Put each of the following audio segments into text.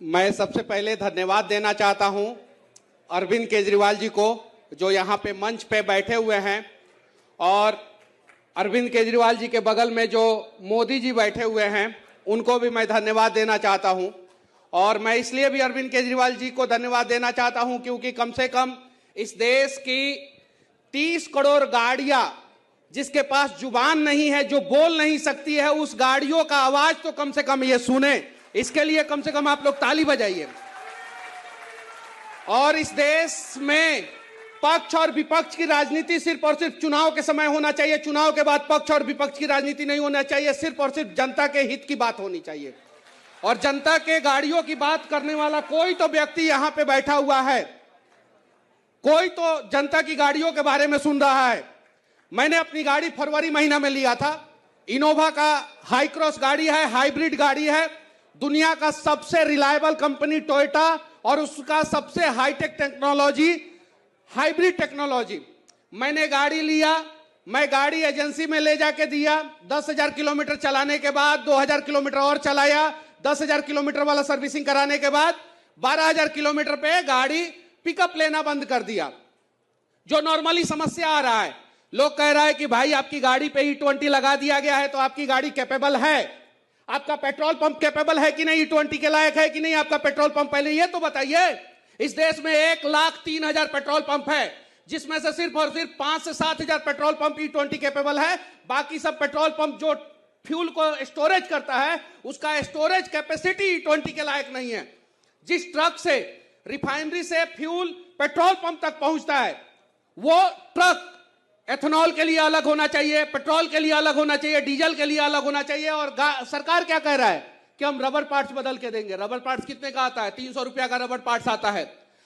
मैं सबसे पहले धन्यवाद देना चाहता हूं अरविंद केजरीवाल जी को, जो यहां पे मंच पे बैठे हुए हैं, और अरविंद केजरीवाल जी के बगल में जो मोदी जी बैठे हुए हैं उनको भी मैं धन्यवाद देना चाहता हूं। और मैं इसलिए भी अरविंद केजरीवाल जी को धन्यवाद देना चाहता हूं क्योंकि कम से कम इस देश की 30 करोड़ गाड़ियां जिसके पास जुबान नहीं है, जो बोल नहीं सकती है, उस गाड़ियों का आवाज तो कम से कम ये सुने। इसके लिए कम से कम आप लोग ताली बजाइए। और इस देश में पक्ष और विपक्ष की राजनीति सिर्फ और सिर्फ चुनाव के समय होना चाहिए। चुनाव के बाद पक्ष और विपक्ष की राजनीति नहीं होना चाहिए। सिर्फ और सिर्फ जनता के हित की बात होनी चाहिए। और जनता के गाड़ियों की बात करने वाला कोई तो व्यक्ति यहां पे बैठा हुआ है, कोई तो जनता की गाड़ियों के बारे में सुन रहा है। मैंने अपनी गाड़ी फरवरी महीना में लिया था। इनोवा का हाई क्रॉस गाड़ी है, हाइब्रिड गाड़ी है। दुनिया का सबसे रिलायबल कंपनी टोयोटा और उसका सबसे हाईटेक टेक्नोलॉजी, हाइब्रिड टेक्नोलॉजी। मैंने गाड़ी लिया, मैं गाड़ी एजेंसी में ले जाके दिया। 10,000 किलोमीटर चलाने के बाद 2,000 किलोमीटर और चलाया। 10,000 किलोमीटर वाला सर्विसिंग कराने के बाद 12,000 किलोमीटर पे गाड़ी पिकअप लेना बंद कर दिया। जो नॉर्मली समस्या आ रहा है, लोग कह रहा है कि भाई आपकी गाड़ी पे E20 लगा दिया गया है तो आपकी गाड़ी कैपेबल है। आपका पेट्रोल पंप कैपेबल है कि नहीं, E20 के लायक है कि नहीं आपका पेट्रोल पंप, पहले ये तो बताइए। इस देश में 1,03,000 पेट्रोल पंप है, जिसमें से सिर्फ और सिर्फ 5 से 7,000 पेट्रोल पंप E20 कैपेबल है। बाकी सब पेट्रोल पंप जो फ्यूल को स्टोरेज करता है, उसका स्टोरेज कैपेसिटी E20 के लायक नहीं है। जिस ट्रक से रिफाइनरी से फ्यूल पेट्रोल पंप तक पहुंचता है, वो ट्रक एथेनॉल के लिए अलग होना चाहिए, पेट्रोल के लिए अलग होना चाहिए, डीजल के लिए अलग होना चाहिए। और सरकार क्या कह रहा है कि हम रबर पार्ट्स बदल के देंगे। रबर पार्ट्स कितने का आता है? 300 रुपया का रबर पार्ट्स आता है।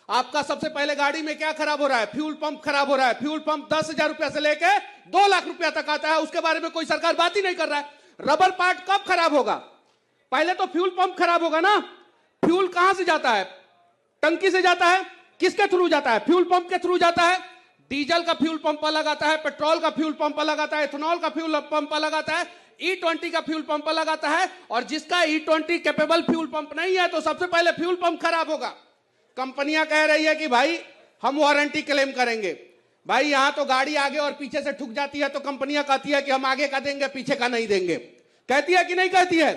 आपका सबसे पहले गाड़ी में क्या खराब हो रहा है? फ्यूल पंप खराब हो रहा है। फ्यूल पंप 10,000 रुपया से लेके 2 लाख रुपया तक आता है। उसके बारे में कोई सरकार बात ही नहीं कर रहा है। रबर पार्ट कब खराब होगा? पहले तो फ्यूल पंप खराब होगा ना। फ्यूल कहां से जाता है? टंकी से जाता है। किसके थ्रू जाता है? फ्यूल पंप के थ्रू जाता है। डीजल का फ्यूल पंप अलग आता है, पेट्रोल का फ्यूल पंप अलग आता है, इथेनॉल का फ्यूल पंप अलग आता है, E20 का फ्यूल पंप अलग आता है। और जिसका E20 कैपेबल फ्यूल पंप नहीं है तो सबसे पहले फ्यूल पंप खराब होगा। कंपनियां कह रही है कि भाई हम वारंटी क्लेम करेंगे। भाई यहां तो गाड़ी आगे और पीछे से ठुक जाती है तो कंपनियां कहती है कि हम आगे का देंगे, पीछे का नहीं देंगे। कहती है कि नहीं कहती है?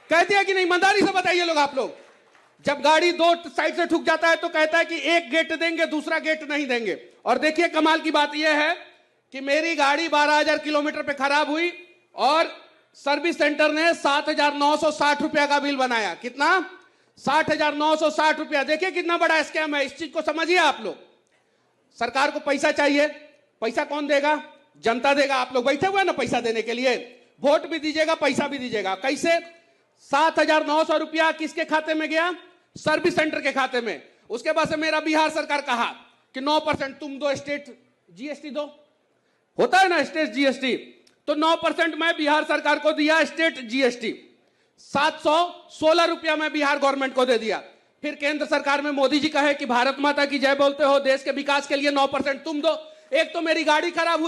कहती है कि नहीं? ईमानदारी से बताइए लोग, आप लोग। जब गाड़ी 2 साइड से ठुक जाता है तो कहता है कि एक गेट देंगे, दूसरा गेट नहीं देंगे। और देखिए कमाल की बात यह है कि मेरी गाड़ी 12,000 किलोमीटर पे खराब हुई और सर्विस सेंटर ने 7,960 रुपया का बिल बनाया। कितना? 60,960 रुपया। देखिए कितना बड़ा स्कैम है। इस चीज को समझिए आप लोग। सरकार को पैसा चाहिए, पैसा कौन देगा? जनता देगा। आप लोग बैठे हुए हैं ना पैसा देने के लिए। वोट भी दीजिएगा, पैसा भी दीजिएगा। कैसे? 7,900 रुपया किसके खाते में गया? सर्विस सेंटर के खाते में। उसके बाद से मेरा बिहार सरकार कहा कि 9% तुम दो, स्टेट जीएसटी दो, होता है ना स्टेट जीएसटी, तो 9% मैं बिहार सरकार को दिया स्टेट जीएसटी। 716 रुपया मैं बिहार गवर्नमेंट को दे दिया। फिर केंद्र सरकार में मोदी जी कहे कि भारत माता की जय बोलते हो, देश के विकास के लिए 9% तुम दो। एक तो मेरी गाड़ी खराब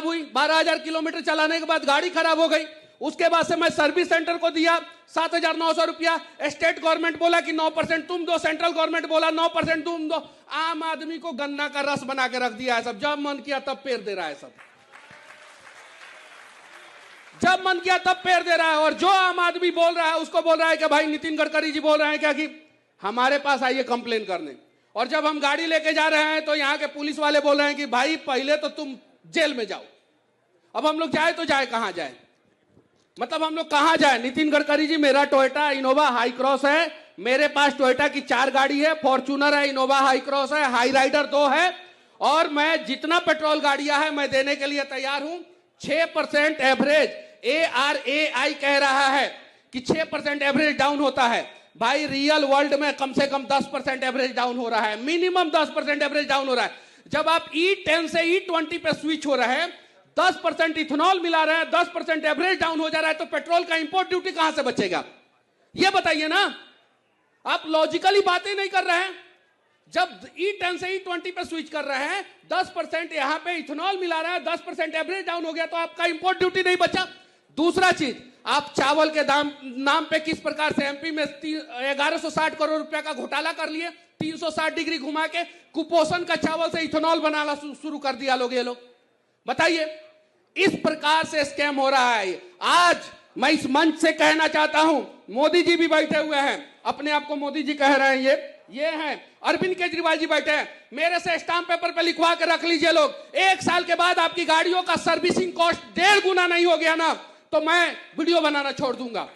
हुई, 12,000 किलोमीटर चलाने के बाद गाड़ी खराब हो गई। उसके बाद से मैं सर्विस सेंटर को दिया 7,900 रुपया। स्टेट गवर्नमेंट बोला कि 9% तुम दो, सेंट्रल गवर्नमेंट बोला 9% तुम दो। आम आदमी को गन्ना का रस बना के रख दिया है सब। जब मन किया तब पेर दे रहा है सब। जब मन किया तब पेर दे रहा है। और जो आम आदमी बोल रहा है उसको बोल रहा है कि भाई नितिन गडकरी जी बोल रहे हैं क्या कि हमारे पास आइए कंप्लेन करने। और जब हम गाड़ी लेके जा रहे हैं तो यहाँ के पुलिस वाले बोल रहे हैं कि भाई पहले तो तुम जेल में जाओ। अब हम लोग जाए तो जाए कहां जाए? मतलब हम लोग कहां जाए? नितिन गडकरी जी, मेरा टोयोटा इनोवा हाई क्रॉस है। मेरे पास टोयोटा की 4 गाड़ी है, फॉर्च्यूनर है, इनोवा हाई क्रॉस है, हाई राइडर 2 है। और मैं जितना पेट्रोल गाड़ियां है मैं देने के लिए तैयार हूं। 6% एवरेज ARAI कह रहा है कि 6% एवरेज डाउन होता है। भाई रियल वर्ल्ड में कम से कम 10% एवरेज डाउन हो रहा है, मिनिमम 10% एवरेज डाउन हो रहा है। जब आप E10 से E20 पे स्विच हो रहे हैं, 10% इथेनॉल मिला रहे हैं, 10% एवरेज डाउन हो जा रहा है, तो पेट्रोल का इंपोर्ट ड्यूटी कहां से बचेगा? ये बताइए ना। आप लॉजिकली बातें नहीं कर रहे हैं। जब E10 से E20 पे स्विच कर रहे हैं, 10% यहां पे इथेनॉल मिला रहा है, 10% एवरेज डाउन हो गया, तो आपका इंपोर्ट ड्यूटी नहीं बचा। दूसरा चीज, आप चावल के नाम पे किस प्रकार से एमपी में 1160 करोड़ रुपया का घोटाला कर लिए, 360 डिग्री घुमा के कुपोषण का चावल से इथेनॉल बनाना शुरू कर दिया ये लोग। बताइए, इस प्रकार से स्कैम हो रहा है। आज मैं इस मंच से कहना चाहता हूं, मोदी जी भी बैठे हुए हैं, अपने आप को मोदी जी कह रहे हैं, ये हैं अरविंद केजरीवाल जी बैठे हैं, मेरे से स्टाम्प पेपर पे लिखवा के रख लीजिए लोग, 1 साल के बाद आपकी गाड़ियों का सर्विसिंग कॉस्ट 1.5 गुना नहीं हो गया ना, तो मैं वीडियो बनाना छोड़ दूंगा।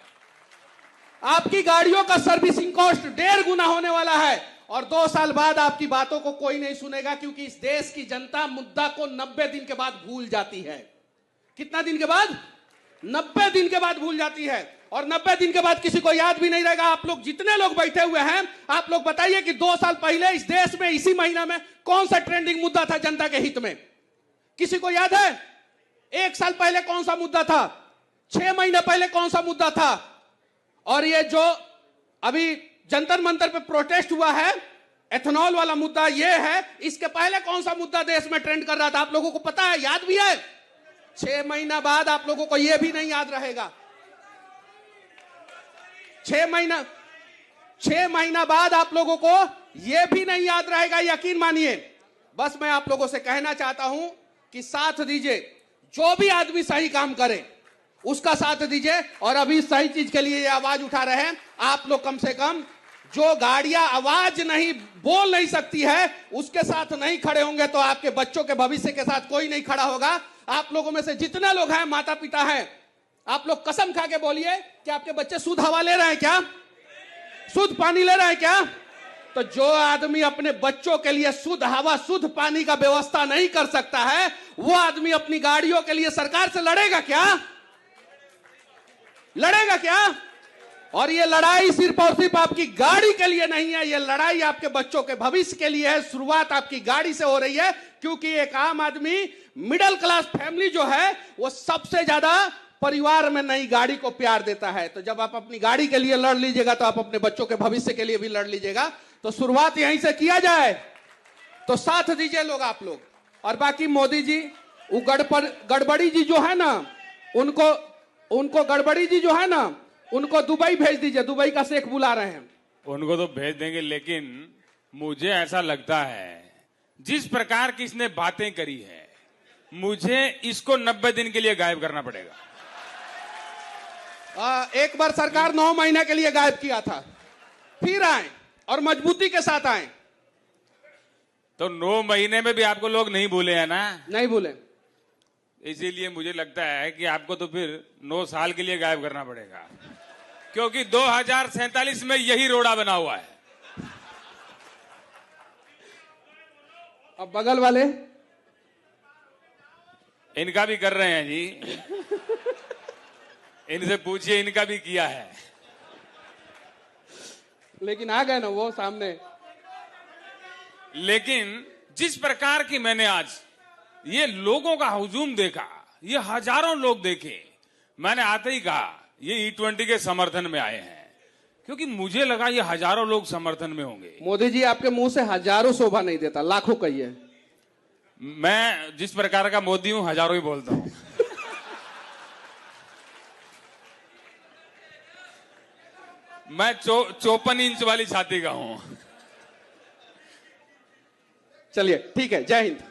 आपकी गाड़ियों का सर्विसिंग कॉस्ट 1.5 गुना होने वाला है, और 2 साल बाद आपकी बातों को कोई नहीं सुनेगा, क्योंकि इस देश की जनता मुद्दा को 90 दिन के बाद भूल जाती है। कितना दिन के बाद? 90 दिन के बाद भूल जाती है, और 90 दिन के बाद किसी को याद भी नहीं रहेगा। आप लोग जितने लोग बैठे हुए हैं, आप लोग बताइए कि 2 साल पहले इस देश में इसी महीना में कौन सा ट्रेंडिंग मुद्दा था जनता के हित में? किसी को याद है? 1 साल पहले कौन सा मुद्दा था? 6 महीने पहले कौन सा मुद्दा था? और ये जो अभी जंतर मंतर पे प्रोटेस्ट हुआ है, एथेनॉल वाला मुद्दा ये है, इसके पहले कौन सा मुद्दा देश में ट्रेंड कर रहा था? आप लोगों को पता है? याद भी है? 6 महीना बाद आप लोगों को यह भी नहीं याद रहेगा। 6 महीना बाद आप लोगों को यह भी नहीं याद रहेगा, यकीन मानिए। बस मैं आप लोगों से कहना चाहता हूं कि साथ दीजिए, जो भी आदमी सही काम करे उसका साथ दीजिए। और अभी सही चीज के लिए ये आवाज उठा रहे हैं आप लोग, कम से कम जो गाड़ियां आवाज नहीं बोल नहीं सकती है उसके साथ नहीं खड़े होंगे तो आपके बच्चों के भविष्य के साथ कोई नहीं खड़ा होगा। आप लोगों में से जितने लोग हैं माता पिता हैं, आप लोग कसम खा के बोलिए कि आपके बच्चे शुद्ध हवा ले रहे हैं क्या? शुद्ध पानी ले रहे हैं क्या? तो जो आदमी अपने बच्चों के लिए शुद्ध हवा शुद्ध पानी का व्यवस्था नहीं कर सकता है, वो आदमी अपनी गाड़ियों के लिए सरकार से लड़ेगा क्या? लड़ेगा क्या? और ये लड़ाई सिर्फ और सिर्फ आपकी गाड़ी के लिए नहीं है, ये लड़ाई आपके बच्चों के भविष्य के लिए है। शुरुआत आपकी गाड़ी से हो रही है, क्योंकि एक आम आदमी, मिडिल क्लास फैमिली जो है, वो सबसे ज्यादा परिवार में नई गाड़ी को प्यार देता है। तो जब आप अपनी गाड़ी के लिए लड़ लीजिएगा तो आप अपने बच्चों के भविष्य के लिए भी लड़ लीजिएगा। तो शुरुआत यहीं से किया जाए, तो साथ दीजिए लोग, आप लोग। और बाकी मोदी जी, वो गड़बड़ी जी जो है ना, उनको गड़बड़ी जी जो है ना, उनको दुबई भेज दीजिए, दुबई का शेख बुला रहे हैं। उनको तो भेज देंगे, लेकिन मुझे ऐसा लगता है जिस प्रकार की इसने बातें करी है, मुझे इसको 90 दिन के लिए गायब करना पड़ेगा। एक बार सरकार 9 महीने के लिए गायब किया था, फिर आए और मजबूती के साथ आए। तो 9 महीने में भी आपको लोग नहीं भूले हैं ना? नहीं भूले। इसीलिए मुझे लगता है कि आपको तो फिर 9 साल के लिए गायब करना पड़ेगा, क्योंकि 2047 में यही रोड़ा बना हुआ है। अब बगल वाले इनका भी कर रहे हैं जी, इनसे पूछिए, इनका भी किया है। लेकिन आ गए ना वो सामने। लेकिन जिस प्रकार की मैंने आज ये लोगों का हुजूम देखा, ये हजारों लोग देखे, मैंने आते ही कहा ये E20 के समर्थन में आए हैं, क्योंकि मुझे लगा ये हजारों लोग समर्थन में होंगे। मोदी जी, आपके मुंह से हजारों शोभा नहीं देता, लाखों कहिए। मैं जिस प्रकार का मोदी हूं, हजारों ही बोलता हूं। मैं 54 इंच वाली छाती का हूं। चलिए ठीक है, जय हिंद।